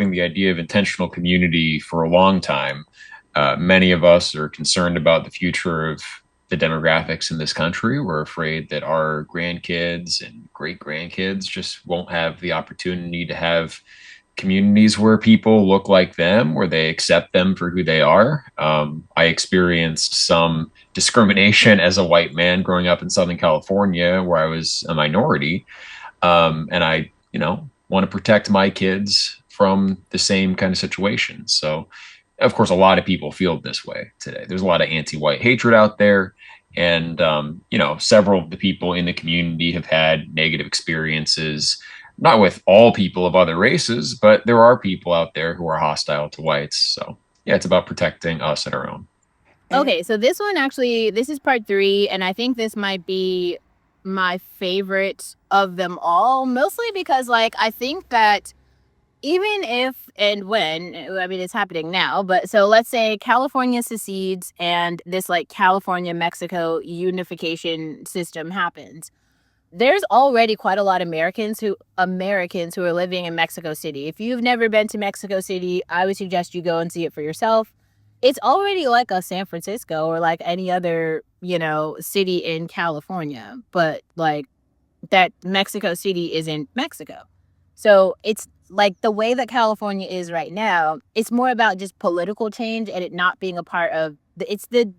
supporting the idea of intentional community for a long time. Many of us are concerned about the future of the demographics in this country. We're afraid that our grandkids and great grandkids just won't have the opportunity to have communities where people look like them, where they accept them for who they are. I experienced some discrimination as a white man growing up in Southern California, where I was a minority, and I, want to protect my kids from the same kind of situation. So, of course, a lot of people feel this way today. There's a lot of anti-white hatred out there. And, several of the people in the community have had negative experiences, not with all people of other races, but there are people out there who are hostile to whites. So, yeah, it's about protecting us and our own. Okay, so this one actually, this is part 3, and I think this might be my favorite of them all, mostly because, I think that even if and when, I mean, it's happening now, but so let's say California secedes and this, California-Mexico unification system happens. There's already quite a lot of Americans who are living in Mexico City. If you've never been to Mexico City, I would suggest you go and see it for yourself. It's already like a San Francisco or like any other, city in California, but that Mexico City isn't Mexico. So it's like the way that California is right now, it's more about just political change and it not being a part of it's the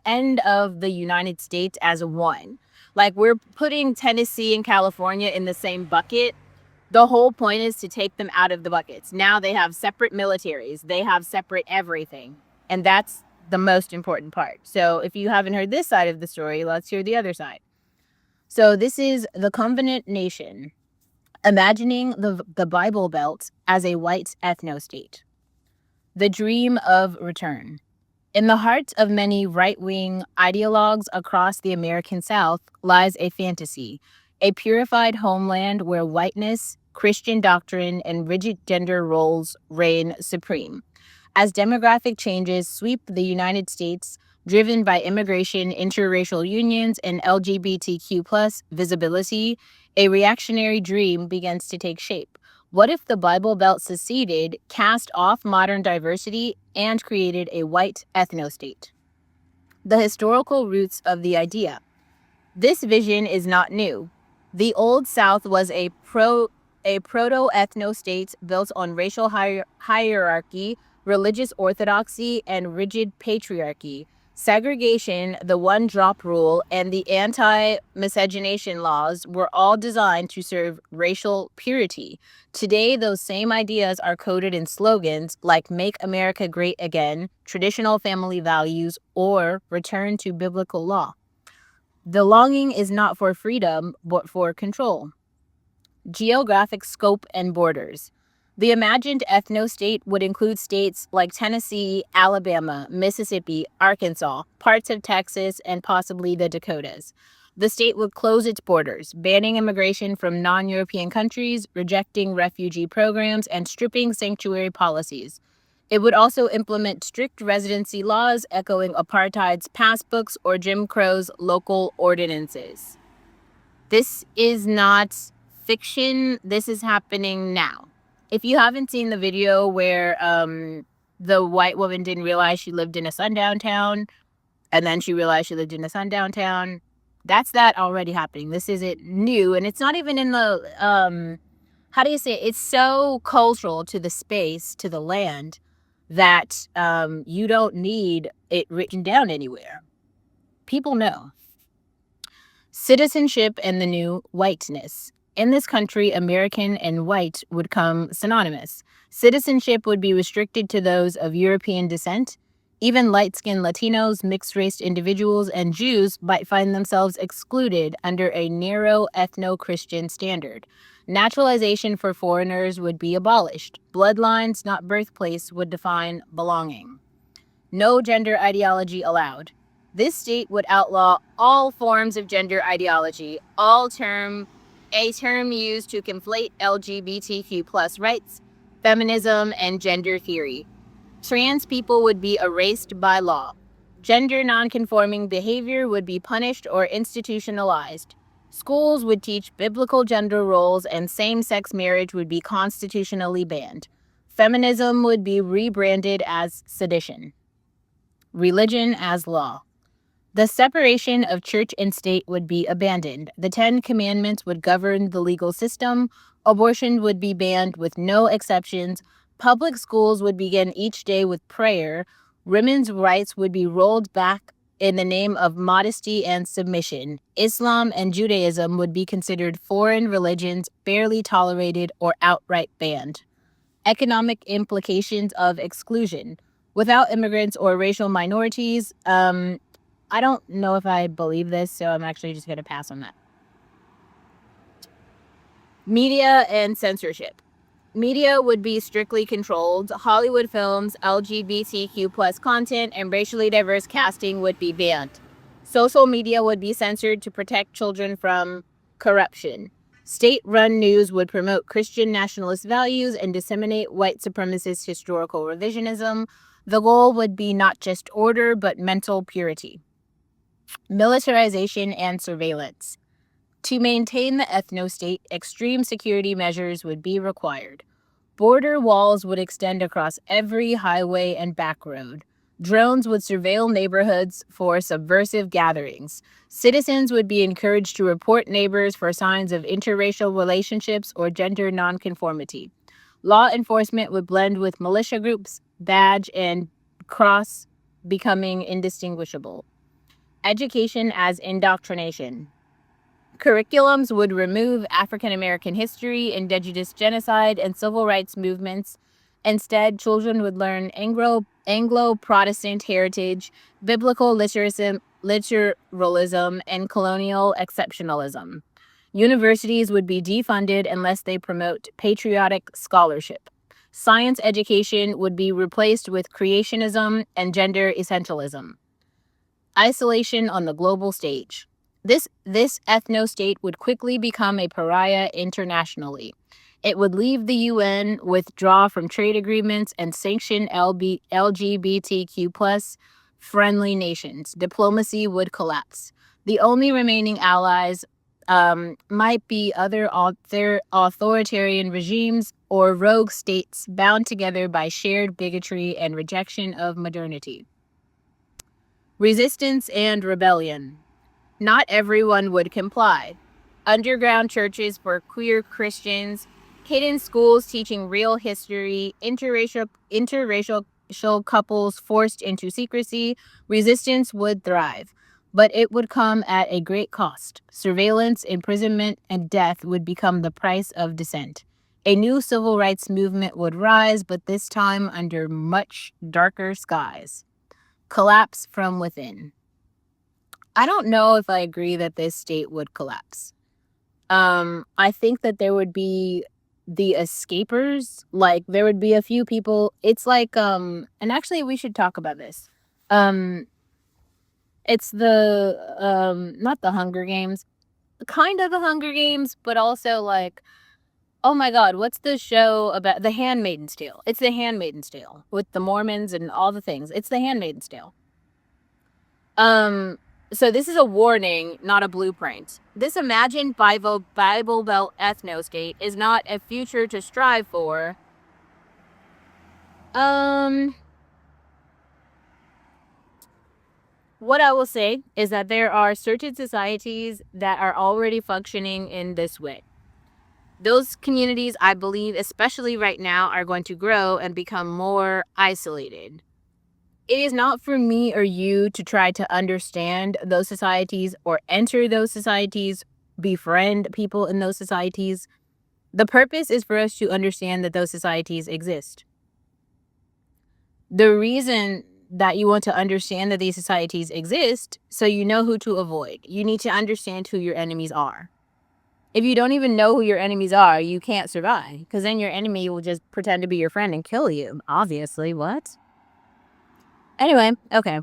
end of the United States as one. Like, we're putting Tennessee and California in the same bucket. The whole point is to take them out of the buckets. Now they have separate militaries. They have separate everything. And that's the most important part. So if you haven't heard this side of the story, let's hear the other side. So this is the Covenant Nation, imagining the Bible Belt as a white ethnostate. The dream of return. In the heart of many right-wing ideologues across the American South lies a fantasy, a purified homeland where whiteness, Christian doctrine, and rigid gender roles reign supreme. As demographic changes sweep the United States, driven by immigration, interracial unions, and LGBTQ+ visibility, a reactionary dream begins to take shape. What if the Bible Belt seceded, cast off modern diversity, and created a white ethnostate? The historical roots of the idea. This vision is not new. The Old South was a proto-ethnostate built on racial hierarchy, religious orthodoxy, and rigid patriarchy. Segregation, the one-drop rule, and the anti-miscegenation laws were all designed to serve racial purity. Today, those same ideas are coded in slogans like "Make America Great Again," traditional family values, or "Return to biblical law." The longing is not for freedom, but for control. Geographic scope and borders. The imagined ethnostate would include states like Tennessee, Alabama, Mississippi, Arkansas, parts of Texas, and possibly the Dakotas. The state would close its borders, banning immigration from non-European countries, rejecting refugee programs, and stripping sanctuary policies. It would also implement strict residency laws echoing apartheid's passbooks or Jim Crow's local ordinances. This is not fiction. This is happening now. If you haven't seen the video where the white woman didn't realize she lived in a sundown town, and then she realized she lived in a sundown town, that's that already happening. This isn't new, and it's not even in the, how do you say it? It's so cultural to the space, to the land, that you don't need it written down anywhere. People know. Citizenship and the new whiteness. In this country, American and white would come synonymous. Citizenship would be restricted to those of European descent. Even light-skinned Latinos, mixed-race individuals, and Jews might find themselves excluded under a narrow ethno-Christian standard. Naturalization for foreigners would be abolished. Bloodlines, not birthplace, would define belonging. No gender ideology allowed. This state would outlaw all forms of gender ideology, a term used to conflate LGBTQ+ rights, feminism, and gender theory. Trans people would be erased by law. Gender nonconforming behavior would be punished or institutionalized. Schools would teach biblical gender roles, and same-sex marriage would be constitutionally banned. Feminism would be rebranded as sedition. Religion as law. The separation of church and state would be abandoned. The 10 Commandments would govern the legal system. Abortion would be banned with no exceptions. Public schools would begin each day with prayer. Women's rights would be rolled back in the name of modesty and submission. Islam and Judaism would be considered foreign religions, barely tolerated or outright banned. Economic implications of exclusion. Without immigrants or racial minorities, I don't know if I believe this, so I'm actually just going to pass on that. Media and censorship. Media would be strictly controlled. Hollywood films, LGBTQ plus content, and racially diverse casting would be banned. Social media would be censored to protect children from corruption. State-run news would promote Christian nationalist values and disseminate white supremacist historical revisionism. The goal would be not just order, but mental purity. Militarization and surveillance. To maintain the ethnostate, extreme security measures would be required. Border walls would extend across every highway and back road. Drones would surveil neighborhoods for subversive gatherings. Citizens would be encouraged to report neighbors for signs of interracial relationships or gender nonconformity. Law enforcement would blend with militia groups, badge and cross becoming indistinguishable. Education as indoctrination. Curriculums would remove African American history, indigenous genocide, and civil rights movements. Instead, children would learn Anglo-Protestant heritage, biblical literalism, and colonial exceptionalism. Universities would be defunded unless they promote patriotic scholarship. Science education would be replaced with creationism and gender essentialism. Isolation on the global stage. This ethnostate would quickly become a pariah internationally. It would leave the UN, withdraw from trade agreements, and sanction LGBTQ plus friendly nations. Diplomacy would collapse. The only remaining allies might be other authoritarian regimes or rogue states bound together by shared bigotry and rejection of modernity. Resistance and rebellion. Not everyone would comply. Underground churches for queer Christians, hidden schools teaching real history, interracial couples forced into secrecy. Resistance would thrive, but it would come at a great cost. Surveillance, imprisonment, and death would become the price of dissent. A new civil rights movement would rise, but this time under much darker skies. Collapse from within. I don't know if I agree that this state would collapse. I think that there would be the escapers. Like, there would be a few people. It's like, and actually we should talk about this. It's the, not the Hunger Games, kind of the Hunger Games, but also like, oh my God, what's the show about? The Handmaid's Tale. It's the Handmaid's Tale with the Mormons and all the things. It's the Handmaid's Tale. So this is a warning, not a blueprint. This imagined Bible Belt ethnostate is not a future to strive for. What I will say is that there are certain societies that are already functioning in this way. Those communities, I believe, especially right now, are going to grow and become more isolated. It is not for me or you to try to understand those societies or enter those societies, befriend people in those societies. The purpose is for us to understand that those societies exist. The reason that you want to understand that these societies exist, so you know who to avoid. You need to understand who your enemies are. If you don't even know who your enemies are, you can't survive, because then your enemy will just pretend to be your friend and kill you. Obviously, what? Anyway, okay.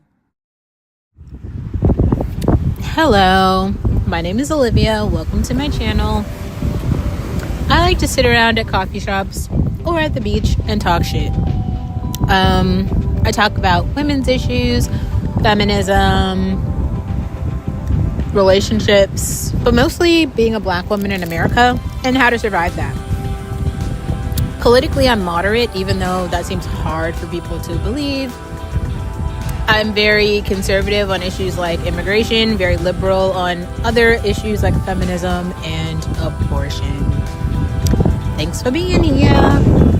Hello, my name is Olivia. Welcome to my channel. I like to sit around at coffee shops or at the beach and talk shit. I talk about women's issues, feminism, relationships, but mostly being a Black woman in America and how to survive that. Politically, I'm moderate, even though that seems hard for people to believe. I'm very conservative on issues like immigration, very liberal on other issues like feminism and abortion. Thanks for being here.